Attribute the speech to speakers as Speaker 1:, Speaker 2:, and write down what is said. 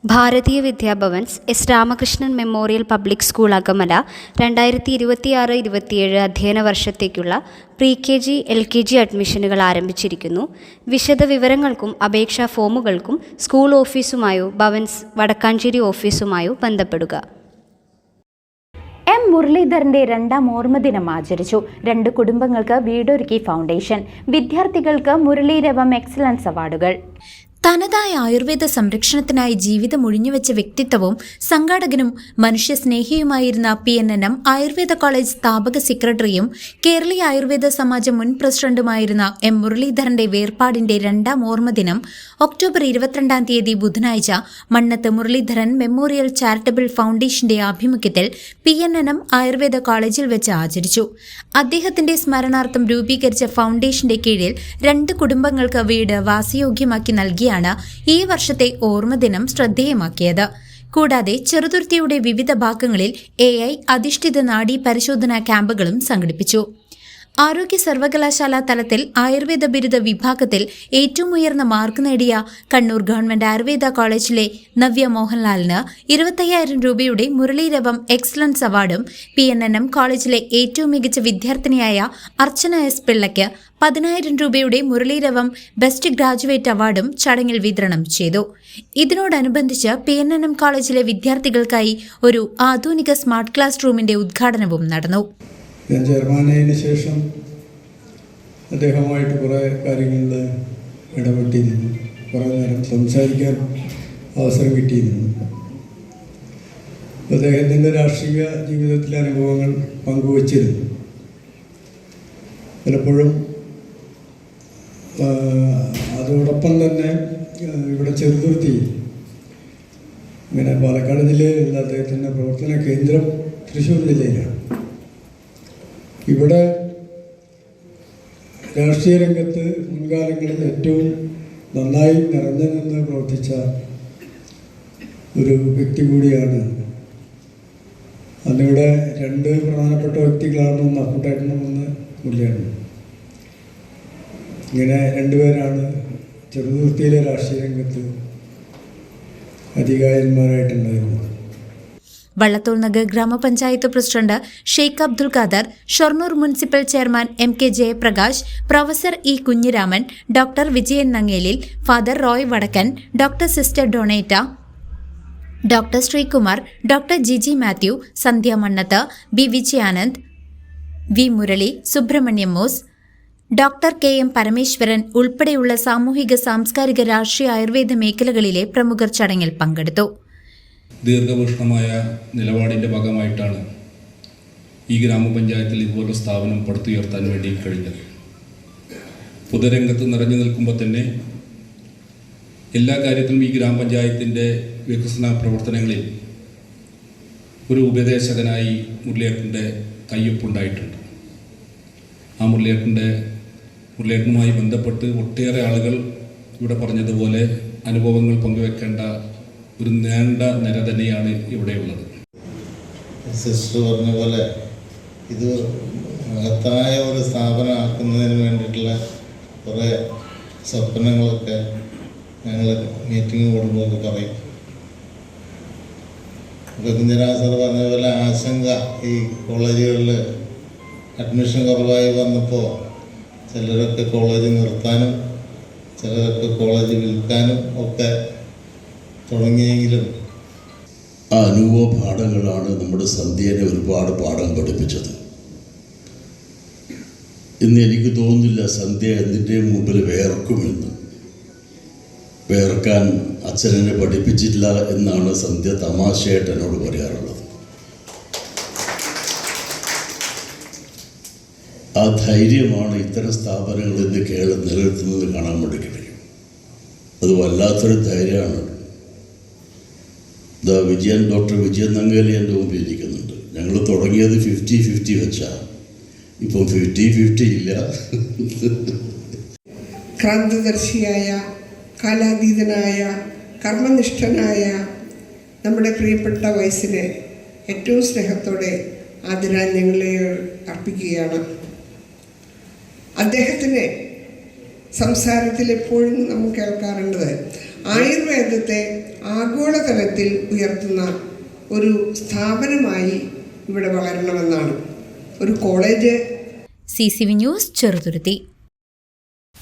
Speaker 1: ഭാരതീയ Vidya Bhavan's S Ramakrishnan memorial public school Akamala 2026-27 അധ്യയന വർഷത്തേക്കുള്ള pre, LKG അഡ്മിഷനുകൾ ആരംഭിച്ചിരിക്കുന്നു. വിശദവിവരങ്ങൾക്കും അപേക്ഷാ ഫോമുകൾക്കും സ്കൂൾ ഓഫീസുമായോ ഭവൻസ് വടക്കാഞ്ചേരി ഓഫീസുമായോ ബന്ധപ്പെടുക.
Speaker 2: എം മുരളീധരന്റെ രണ്ടാം ഓർമ്മദിനം ആചരിച്ചു. 2 കുടുംബങ്ങൾക്ക് വീടൊരുക്കി ഫൗണ്ടേഷൻ. വിദ്യാർത്ഥികൾക്ക് മുരളീരവം എക്സലൻസ് അവാർഡുകൾ. തനതായ ആയുർവേദ സംരക്ഷണത്തിനായി ജീവിതം ഒഴിഞ്ഞുവെച്ച വ്യക്തിത്വവും സംഘാടകനും മനുഷ്യസ്നേഹിയുമായിരുന്ന PNNM ആയുർവേദ കോളേജ് സ്ഥാപക സെക്രട്ടറിയും കേരളീയ ആയുർവേദ സമാജം മുൻ പ്രസിഡന്റുമായിരുന്ന എം മുരളീധരന്റെ വേർപാടിന്റെ രണ്ടാം ഓർമ്മദിനം ഒക്ടോബർ 22 ബുധനാഴ്ച മണ്ണത്ത് മുരളീധരൻ മെമ്മോറിയൽ ചാരിറ്റബിൾ ഫൗണ്ടേഷന്റെ ആഭിമുഖ്യത്തിൽ PNNM ആയുർവേദ കോളേജിൽ വെച്ച് ആചരിച്ചു. അദ്ദേഹത്തിന്റെ സ്മരണാർത്ഥം രൂപീകരിച്ച ഫൗണ്ടേഷന്റെ കീഴിൽ 2 കുടുംബങ്ങൾക്ക് വീട് വാസയോഗ്യമാക്കി നൽകിയാണ് ഈ വർഷത്തെ ഓർമ്മദിനം ശ്രദ്ധേയമാക്കിയത്. കൂടാതെ ചെറുതുരുത്തിയുടെ വിവിധ ഭാഗങ്ങളിൽ AI അധിഷ്ഠിത നാഡീ പരിശോധനാ ക്യാമ്പുകളും സംഘടിപ്പിച്ചു. ആരോഗ്യ സർവകലാശാല തലത്തിൽ ആയുർവേദ ബിരുദ വിഭാഗത്തിൽ ഏറ്റവും ഉയർന്ന മാർക്ക് നേടിയ കണ്ണൂർ ഗവൺമെന്റ് ആയുർവേദ കോളേജിലെ നവ്യ മോഹൻലാലിന് 25,000 രൂപയുടെ മുരളീരവം എക്സലൻസ് അവാർഡും PNNM കോളേജിലെ ഏറ്റവും മികച്ച വിദ്യാർത്ഥിനിയായ അർച്ചന S പിള്ളയ്ക്ക് 10,000 രൂപയുടെ മുരളീരവം ബെസ്റ്റ് ഗ്രാജുവേറ്റ് അവാർഡും ചടങ്ങിൽ വിതരണം ചെയ്തു. ഇതിനോടനുബന്ധിച്ച് PNNM കോളേജിലെ വിദ്യാർത്ഥികൾക്കായി ഒരു ആധുനിക സ്മാർട്ട് ക്ലാസ് റൂമിന്റെ ഉദ്ഘാടനവും നടന്നു.
Speaker 3: ഞാൻ ചെയർമാനായതിനു ശേഷം അദ്ദേഹവുമായിട്ട് കുറേ കാര്യങ്ങളിൽ ഇടപെട്ടിരുന്നു. കുറേ നേരം സംസാരിക്കാൻ അവസരം കിട്ടിയിരുന്നു. അദ്ദേഹത്തിൻ്റെ രാഷ്ട്രീയ ജീവിതത്തിലെ അനുഭവങ്ങൾ പങ്കുവച്ചിരുന്നു. പലപ്പോഴും അതോടൊപ്പം തന്നെ ഇവിടെ ചെറുതുരുത്തി ഇങ്ങനെ പാലക്കാട് ജില്ലയിലുള്ള അദ്ദേഹത്തിൻ്റെ പ്രവർത്തന കേന്ദ്രം തൃശ്ശൂർ ജില്ലയിലാണ്. ഇവിടെ രാഷ്ട്രീയ രംഗത്ത് മുൻകാലങ്ങളിൽ ഏറ്റവും നന്നായി നിറഞ്ഞു നിന്ന് പ്രവർത്തിച്ച ഒരു വ്യക്തി കൂടിയാണ്. അന്നിവിടെ 2 പ്രധാനപ്പെട്ട വ്യക്തികളാണ്, ഒന്ന് അപ്പുട്ടേട്ടനും ഒന്ന് മുരളിയേട്ടനും. ഇങ്ങനെ 2 പേരാണ് ചെറുതുരുത്തിയിലെ രാഷ്ട്രീയ രംഗത്ത് അധികായന്മാരായിട്ടുണ്ടായിരുന്നത്.
Speaker 2: വള്ളത്തോൾ നഗർ ഗ്രാമപഞ്ചായത്ത് president Sheikh Abdul Khader, Shoranur municipal chairman MK Jayaprakash, professor E Kunhiraman, doctor Vijayan Nangelil, father Roy Vadakkan, doctor sister Donata, doctor Sreekumar, doctor Jiji Mathew, Sandhya Mannath, B Vijayanand, V Murali, Subramaniam Mos, doctor KM Parameswaran ഉൾപ്പെടെയുള്ള സാമൂഹിക സാംസ്കാരിക രാഷ്ട്രീയ ആയുർവേദ മേഖലകളിലെ പ്രമുഖർ ചടങ്ങിൽ പങ്കെടുത്തു.
Speaker 4: ദീർഘവീക്ഷണമായ നിലപാടിൻ്റെ ഭാഗമായിട്ടാണ് ഈ ഗ്രാമപഞ്ചായത്തിൽ ഇതുപോലുള്ള സ്ഥാപനം പടുത്തുയർത്താൻ വേണ്ടി കഴിഞ്ഞത്. പൊതുരംഗത്ത് നിറഞ്ഞു നിൽക്കുമ്പോൾ തന്നെ എല്ലാ കാര്യത്തിലും ഈ ഗ്രാമപഞ്ചായത്തിൻ്റെ വികസന പ്രവർത്തനങ്ങളിൽ ഒരു ഉപദേശകനായി മുരളിയേട്ടൻ്റെ കയ്യൊപ്പുണ്ടായിട്ടുണ്ട്. ആ മുരളിയേട്ടനുമായി ബന്ധപ്പെട്ട് ഒട്ടേറെ ആളുകൾ ഇവിടെ പറഞ്ഞതുപോലെ അനുഭവങ്ങൾ പങ്കുവെക്കേണ്ട ഒരു നീണ്ട നിര തന്നെയാണ് ഇവിടെയുള്ളത്.
Speaker 5: സിസ്റ്റർ പറഞ്ഞ പോലെ ഇത് മഹത്തായ ഒരു സ്ഥാപനമാക്കുന്നതിന് വേണ്ടിയിട്ടുള്ള കുറേ സ്വപ്നങ്ങളൊക്കെ ഞങ്ങൾ മീറ്റിംഗ് കൂടുമ്പോഴൊക്കെ പറയും. ഇപ്പോൾ കുഞ്ഞിരാസർ പറഞ്ഞ പോലെ ആശങ്ക ഈ കോളേജുകളിൽ അഡ്മിഷൻ കുറവായി വന്നപ്പോൾ ചിലരൊക്കെ കോളേജ് നിർത്താനും ചിലരൊക്കെ കോളേജ് വിൽക്കാനും ഒക്കെ തുടങ്ങിയെങ്കിലും
Speaker 6: ആ അനുഭവ പാഠങ്ങളാണ് നമ്മുടെ സന്ധ്യനെ ഒരുപാട് പാഠം പഠിപ്പിച്ചത്. ഇന്ന് എനിക്ക് തോന്നുന്നില്ല സന്ധ്യ എന്തിൻ്റെ മുമ്പിൽ വേർക്കുമെന്ന്. വേർക്കാൻ അച്ഛനെ പഠിപ്പിച്ചില്ല എന്നാണ് സന്ധ്യ തമാശയായിട്ട് എന്നോട് പറയാറുള്ളത്. ആ ധൈര്യമാണ് ഇത്തരം സ്ഥാപനങ്ങൾ ഇന്ന് കേരളം നിലനിർത്തുന്നത് കാണാൻ വേണ്ടി കഴിയും. അത് വല്ലാത്തൊരു ധൈര്യമാണ്. ഡോക്ടർ വിജയൻ നങ്ങേലി എൻ്റെ മുമ്പിൽ ഇരിക്കുന്നുണ്ട്. ഞങ്ങൾ തുടങ്ങിയത് 50-50 വെച്ചാണ്. ഇപ്പം 50-50 ഇല്ല.
Speaker 7: ക്രാന്തദർശിയായ, കാലാതീതനായ, കർമ്മനിഷ്ഠനായ നമ്മുടെ പ്രിയപ്പെട്ട വയസ്സിനെ ഏറ്റവും സ്നേഹത്തോടെ ആദരാഞ്ജലികളെ അർപ്പിക്കുകയാണ്. അദ്ദേഹത്തിന് സംസാരത്തിൽ എപ്പോഴും നമുക്ക് കേൾക്കാറുള്ളത് ആയുർവേദത്തെ ആഗോളതലത്തിൽ ഉയർത്തുന്ന ഒരു സ്ഥാപനമായി ഇവിടെ വളരണമെന്നാണ്. ഒരു കോളേജ്.
Speaker 2: CCV news, Cheruthuruthy.